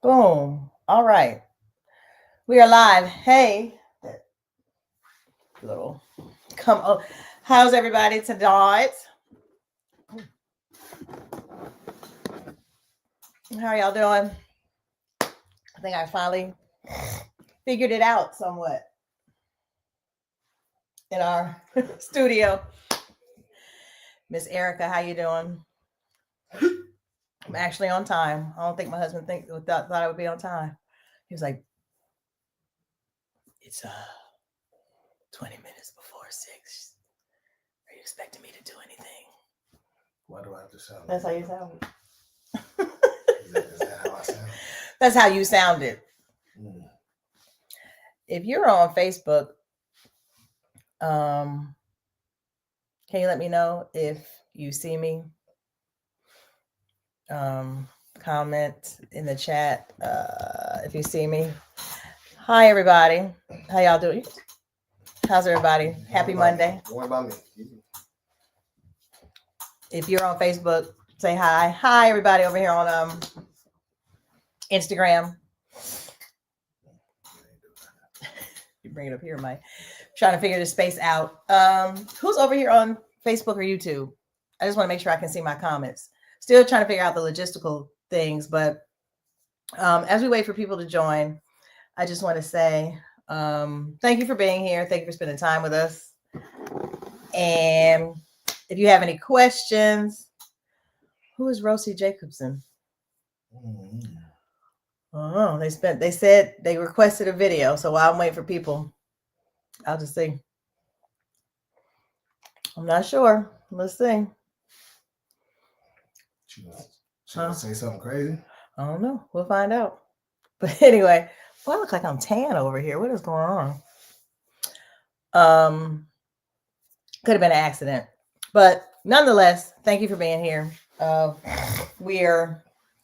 Boom. All right. We are live. Hey, little come on. How's everybody tonight? How are y'all doing? I think I finally figured it out somewhat in our studio. Miss Erica, how you doing? I'm actually on time. I don't think my husband thought I would be on time. He was like, "It's 20 minutes before 6. Are you expecting me to do anything?" Why do I have to sound? That's how you sound. Is that how I sound? That's how you sounded. Mm. If you're on Facebook, can you let me know if you see me? Comment in the chat if you see me. Hi everybody. How y'all doing? How's everybody? Happy Monday. What about me? If you're on Facebook, say hi. Hi everybody over here on Instagram. You bring it up here, Mike. Trying to figure this space out. Who's over here on Facebook or YouTube? I just want to make sure I can see my comments. Still trying to figure out the logistical things, but as we wait for people to join, I just want to say thank you for being here. Thank you for spending time with us. And if you have any questions, who is Rosie Jacobson? Oh, they said they requested a video, so while I'm waiting for people, I'll just see. I'm not sure. Let's see. Should I say something crazy? I don't know. We'll find out. But anyway, I look like I'm tan over here. What is going on? Could have been an accident. But nonetheless, thank you for being here. A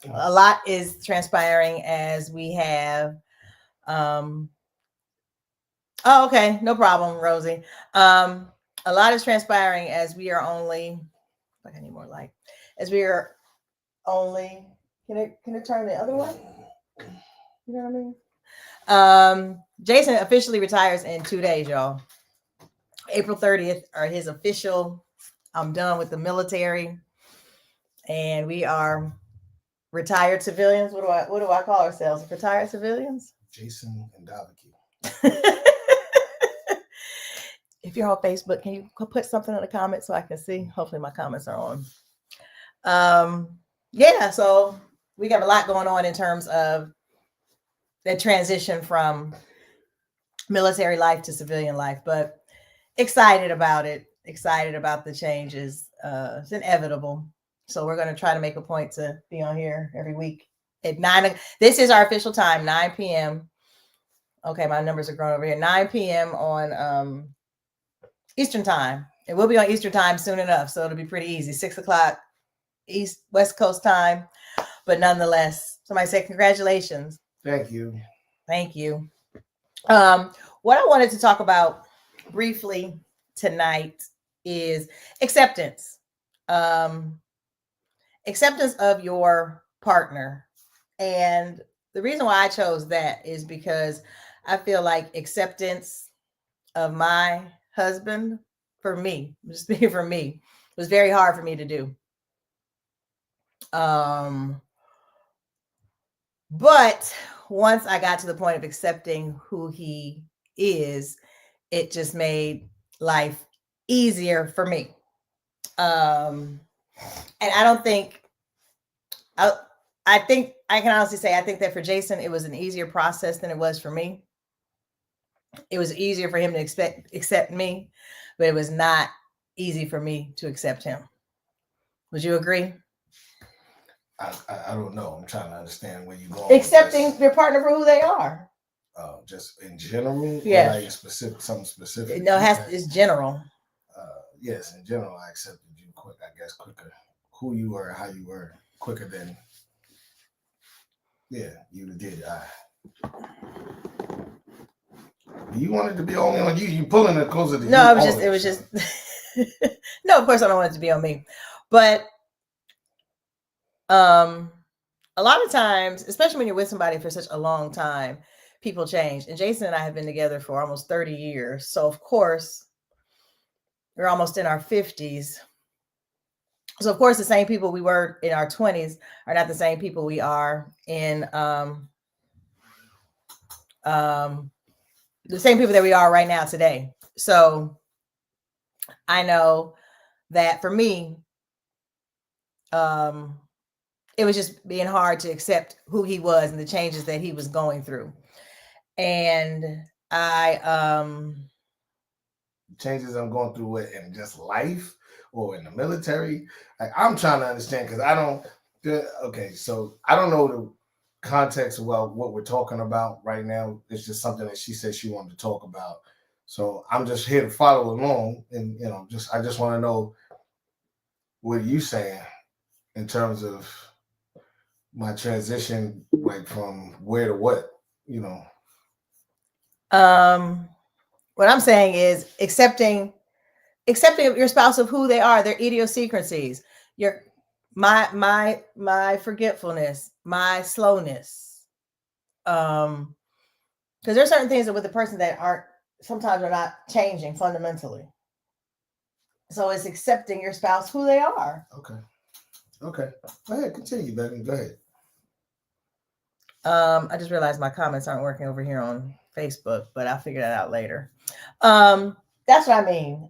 lot is transpiring as we have okay, no problem, Rosie. A lot is transpiring as we are only I need more light. As we are only can it turn the other way? You know what I mean? Jason officially retires in 2 days, y'all. April 30th are his official. I'm done with the military, and we are retired civilians. What do I call ourselves? Retired civilians? Jason and Daviki. If you're on Facebook, can you put something in the comments so I can see? Hopefully my comments are on. Yeah, so we got a lot going on in terms of the transition from military life to civilian life, but excited about it. Excited about the changes. It's inevitable. So we're going to try to make a point to be on here every week at 9. This is our official time, 9 p.m. Okay, my numbers are growing over here. 9 p.m. on Eastern time. It will be on Eastern time soon enough, so it'll be pretty easy. 6 o'clock West Coast time. But nonetheless, somebody say congratulations. Thank you. Thank you. What I wanted to talk about briefly tonight is acceptance. Acceptance of your partner. And the reason why I chose that is because I feel like acceptance of my husband, for me, just speaking for me, was very hard for me to do. But once I got to the point of accepting who he is, it just made life easier for me. And I don't think I think I can honestly say I think that for Jason it was an easier process than it was for me. It was easier for him to accept me, but it was not easy for me to accept him. Would you agree? I don't know. I'm trying to understand where you go. Accepting your partner for who they are. Just in general, yeah. Like something specific. No, it's general. Yes, in general, I accepted you quicker. Who you were, how you were, quicker than. Yeah, you did. You wanted to be only on you. You pulling it closer to you. No, it was just. No, of course I don't want it to be on me, but a lot of times, especially when you're with somebody for such a long time, people change. And Jason and I have been together for almost 30 years. So, of course, we're almost in our 50s. So, of course, the same people we were in our 20s are not the same people we are in um, the same people that we are right now today. So, I know that for me, um, it was just being hard to accept who he was and the changes that he was going through. And I Changes I'm going through it in just life or in the military. Like I'm trying to understand because I don't. Okay, so I don't know the context of what we're talking about right now. It's just something that she said she wanted to talk about. So I'm just here to follow along, and just I just want to know what you saying in terms of my transition, like from where to what, you know. what I'm saying is accepting your spouse of who they are, their idiosyncrasies, your my forgetfulness, my slowness. Because there's certain things that with a person that aren't sometimes are not changing fundamentally. So it's accepting your spouse who they are. Okay. Okay. Go ahead, continue, baby. Go ahead. I just realized my comments aren't working over here on Facebook, but I'll figure that out later. That's what I mean.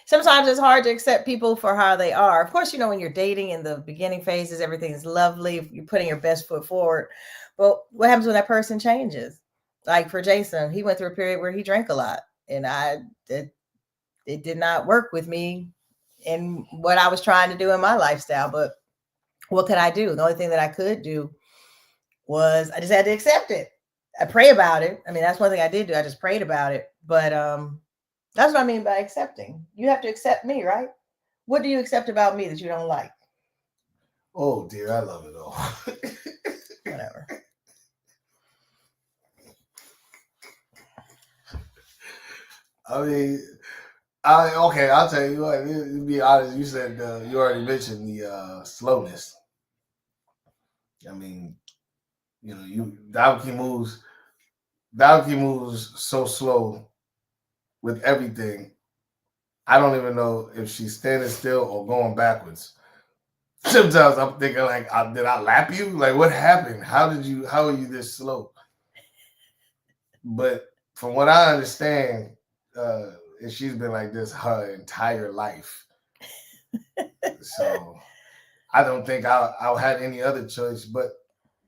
Sometimes it's hard to accept people for how they are. Of course, when you're dating in the beginning phases, everything's lovely. You're putting your best foot forward. But what happens when that person changes? Like for Jason, he went through a period where he drank a lot, and it did not work with me in what I was trying to do in my lifestyle. But what could I do? The only thing that I could do was I just had to accept it. I pray about it. I mean, that's one thing I did do. I just prayed about it. But that's what I mean by accepting. You have to accept me, right? What do you accept about me that you don't like? Oh dear, I love it all. Whatever. I mean, okay. I'll tell you what. To be honest, you said you already mentioned the slowness. I mean, Dawki moves so slow with everything. I don't even know if she's standing still or going backwards. Sometimes I'm thinking like, did I lap you? Like, what happened? How are you this slow? But from what I understand, uh, she's been like this her entire life. So I don't think I'll have any other choice but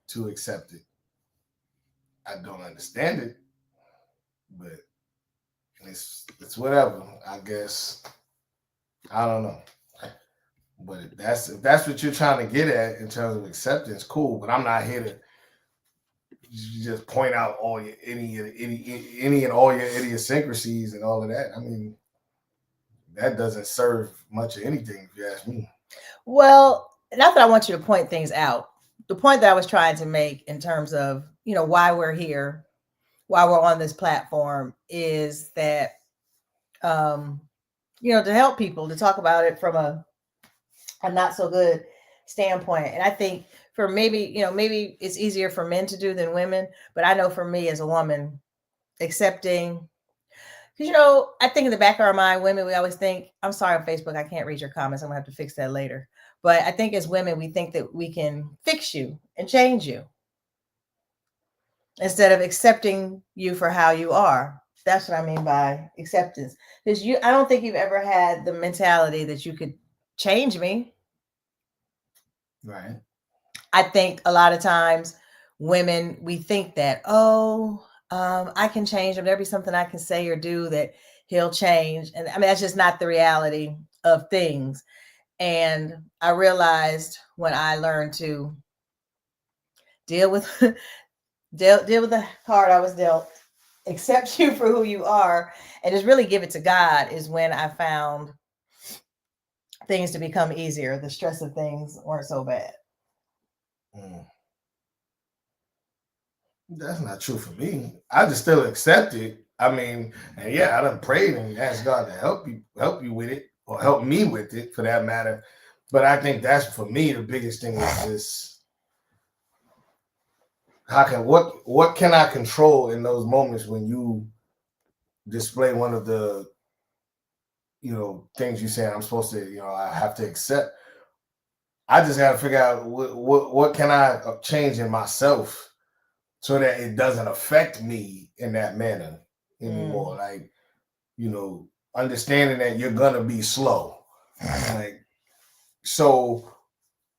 to accept it. I don't understand it, but it's whatever. I guess I don't know. But if that's what you're trying to get at in terms of acceptance, cool. But I'm not here to just point out all your any and all your idiosyncrasies and all of that. I mean, that doesn't serve much of anything if you ask me. Well, not that I want you to point things out. The point that I was trying to make in terms of, why we're here, why we're on this platform is that, um, to help people, to talk about it from a not so good standpoint. And I think for maybe it's easier for men to do than women, but I know for me as a woman, accepting, because I think in the back of our mind, women, we always think, I'm sorry on Facebook, I can't read your comments. I'm gonna have to fix that later. But I think as women, we think that we can fix you and change you instead of accepting you for how you are. That's what I mean by acceptance. Because I don't think you've ever had the mentality that you could change me. Right. I think a lot of times women, we think that, I can change him. There'll be something I can say or do that he'll change. And I mean, that's just not the reality of things. And I realized when I learned to deal with deal with the card I was dealt, accept you for who you are, and just really give it to God, is when I found things to become easier. The stress of things weren't so bad. Mm. That's not true for me. I just still accept it. I mean, and yeah, I done prayed and asked God to help you with it, or help me with it for that matter. But I think that's, for me, the biggest thing is this: what can I control in those moments when you display one of the things you say I'm supposed to, I have to accept. I just got to figure out what can I change in myself so that it doesn't affect me in that manner anymore. Like, understanding that you're gonna be slow. Like, so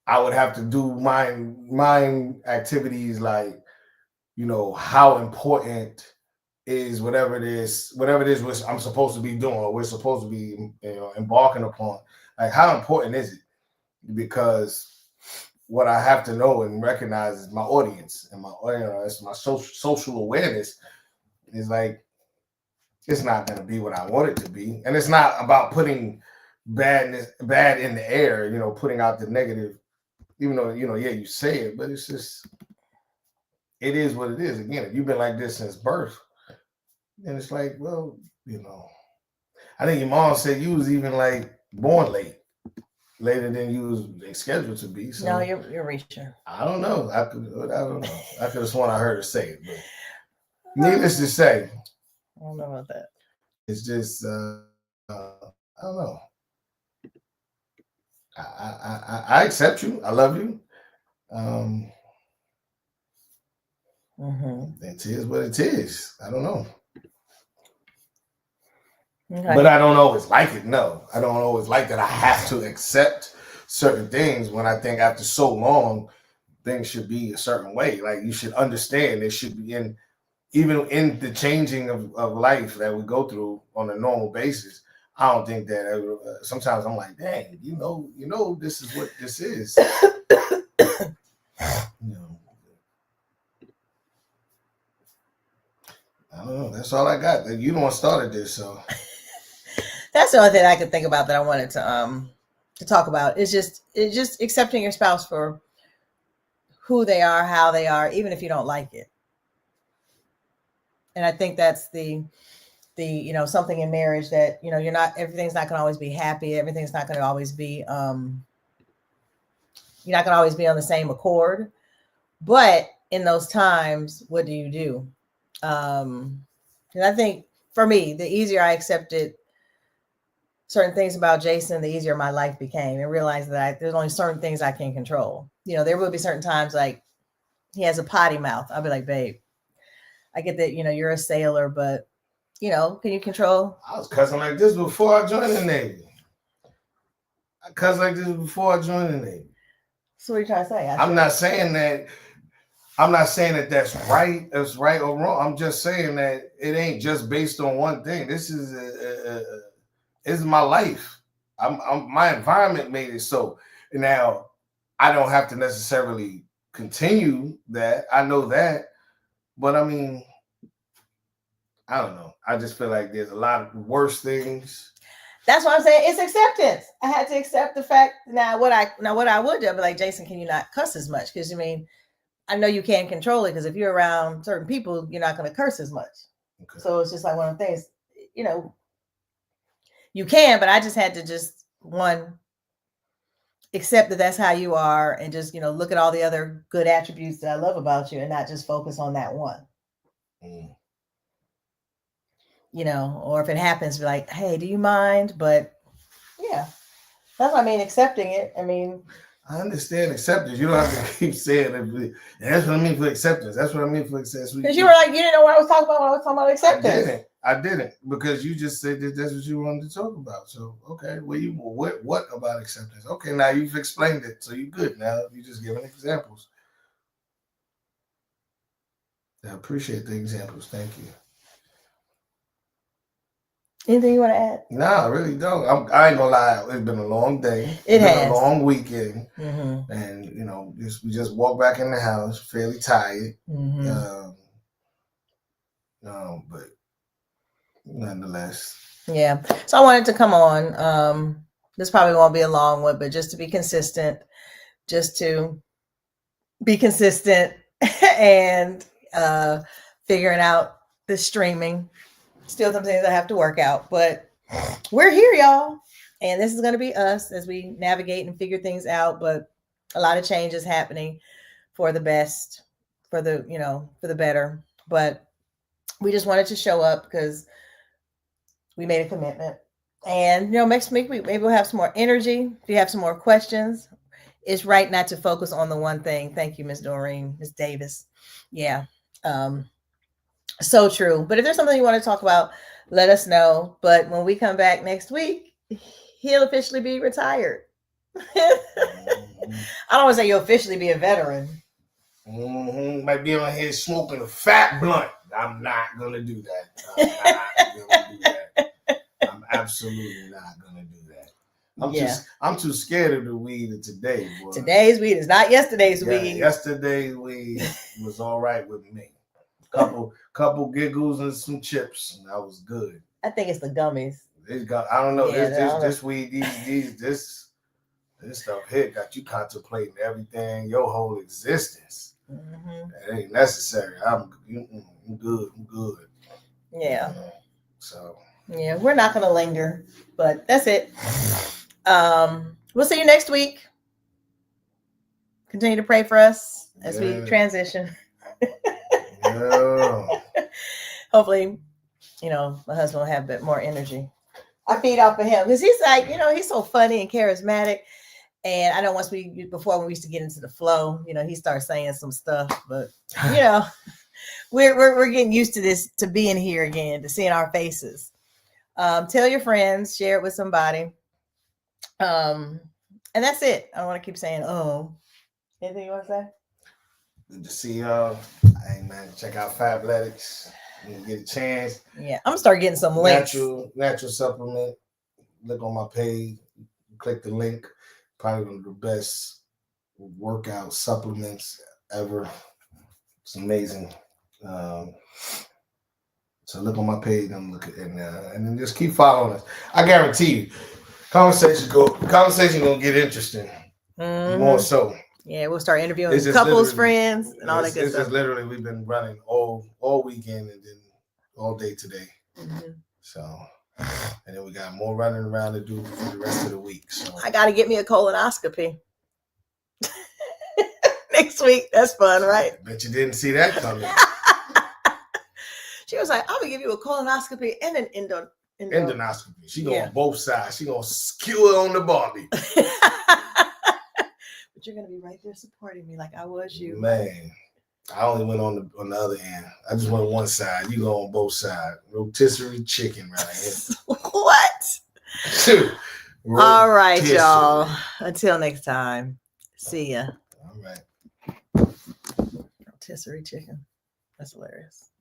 I would have to do mind activities like, how important is whatever it is which I'm supposed to be doing or we're supposed to be embarking upon. Like, how important is it? Because what I have to know and recognize is my audience, and it's my social awareness is like, it's not going to be what I want it to be. And it's not about putting bad in the air, putting out the negative, even though, you say it, but it's just, it is what it is. Again, if you've been like this since birth, and it's like, well, I think your mom said you was even like born later than you was scheduled to be. So no, you're reaching. I don't know. I don't know. I could have sworn I heard her say it, but needless to say, I don't know about that. it's just I don't know. I accept you. I love you. It is what it is. I don't know. Okay. But I don't always like it. No, I don't always like that I have to accept certain things when I think after so long, things should be a certain way. Like, you should understand it should be even in the changing of life that we go through on a normal basis. I don't think that sometimes I'm like, dang, this is what this is. I don't know. That's all I got. You don't started this, so that's the only thing I could think about that I wanted to talk about. It's just accepting your spouse for who they are, how they are, even if you don't like it. And I think that's the something in marriage that everything's not going to always be happy. Everything's not going to always be you're not going to always be on the same accord. But in those times, what do you do? And I think for me, the easier I accepted certain things about Jason, the easier my life became, and realized that there's only certain things I can control. There will be certain times like he has a potty mouth. I'll be like, babe, I get that, you're a sailor, but can you control? I was cussing like this before I joined the Navy. I cussed like this before I joined the Navy. So what are you trying to say? I'm not saying that that's right or wrong. I'm just saying that it ain't just based on one thing. This is my life. My environment made it so. Now, I don't have to necessarily continue that. I know that. But I mean, I don't know. I just feel like there's a lot of worse things. That's what I'm saying. It's acceptance. I had to accept the fact. Now what I would do, I'd be like, Jason, can you not cuss as much? Because I know you can't control it, because if you're around certain people, you're not going to curse as much. Okay. So it's just like one of the things, you can, but I just had to accept that that's how you are, and just, look at all the other good attributes that I love about you, and not just focus on that one. Or if it happens, be like, hey, do you mind? But yeah, that's what I mean, accepting it. I understand acceptance. You don't have to keep saying it. That's what I mean for acceptance. That's what I mean for acceptance. Because you were like, you didn't know what I was talking about when I was talking about acceptance. I didn't, because you just said that that's what you wanted to talk about. So, okay, what about acceptance? Okay, now you've explained it, so you're good. Now you're just giving examples. I appreciate the examples. Thank you. Anything you want to add? No, I really don't. I ain't gonna lie. It's been a long day. It's been a long weekend, and we just walked back in the house, fairly tired. But nonetheless, yeah. So I wanted to come on. This probably won't be a long one, but just to be consistent, and figuring out the streaming. Still some things I have to work out, but we're here, y'all. And this is going to be us as we navigate and figure things out. But a lot of change is happening for the best, for the, for the better. But we just wanted to show up because we made a commitment. And, next week, maybe we'll have some more energy. If you have some more questions, it's right not to focus on the one thing. Thank you, Miss Doreen, Miss Davis. Yeah. So true. But if there's something you want to talk about, let us know. But when we come back next week, he'll officially be retired. I don't want to say you'll officially be a veteran. Might be on here smoking a fat blunt. I'm not gonna do that. I'm absolutely not gonna do that. I'm too scared of the weed of today, boy. Today's weed is not yesterday's weed. Yesterday's weed was all right with me. Couple giggles and some chips, and that was good. I think it's the gummies. I don't know. This weed, this stuff here got you contemplating everything, your whole existence. That ain't necessary. I'm good. I'm good. Yeah. So. Yeah, we're not going to linger, but that's it. We'll see you next week. Continue to pray for us as we transition. Hopefully, my husband will have a bit more energy. I feed off of him because he's like, he's so funny and charismatic. And I know before when we used to get into the flow, he starts saying some stuff, but we're getting used to this, to being here again, to seeing our faces. Tell your friends, share it with somebody. And that's it. I don't want to keep saying, anything you want to say? Good to see y'all. Hey man, check out Fabletics when you get a chance. Yeah, I'm gonna start getting some links. Natural supplement. Look on my page. Click the link. Probably one of the best workout supplements ever. It's amazing. So look on my page and look at and then just keep following us. I guarantee you, conversation gonna get interesting. More so. Yeah, we'll start interviewing couples, friends, and all that good stuff. It's just literally we've been running all weekend and then all day today. So, and then we got more running around to do for the rest of the week. So I got to get me a colonoscopy next week. That's fun, right? I bet you didn't see that coming. She was like, "I'm gonna give you a colonoscopy and an endoscopy." She go on both sides. She gonna skew it on the body. But you're gonna be right there supporting me like I was you. Man, I only went on the other end. I just went one side. You go on both sides. Rotisserie chicken right here. What? All right, y'all. Until next time. See ya. All right. Rotisserie chicken. That's hilarious.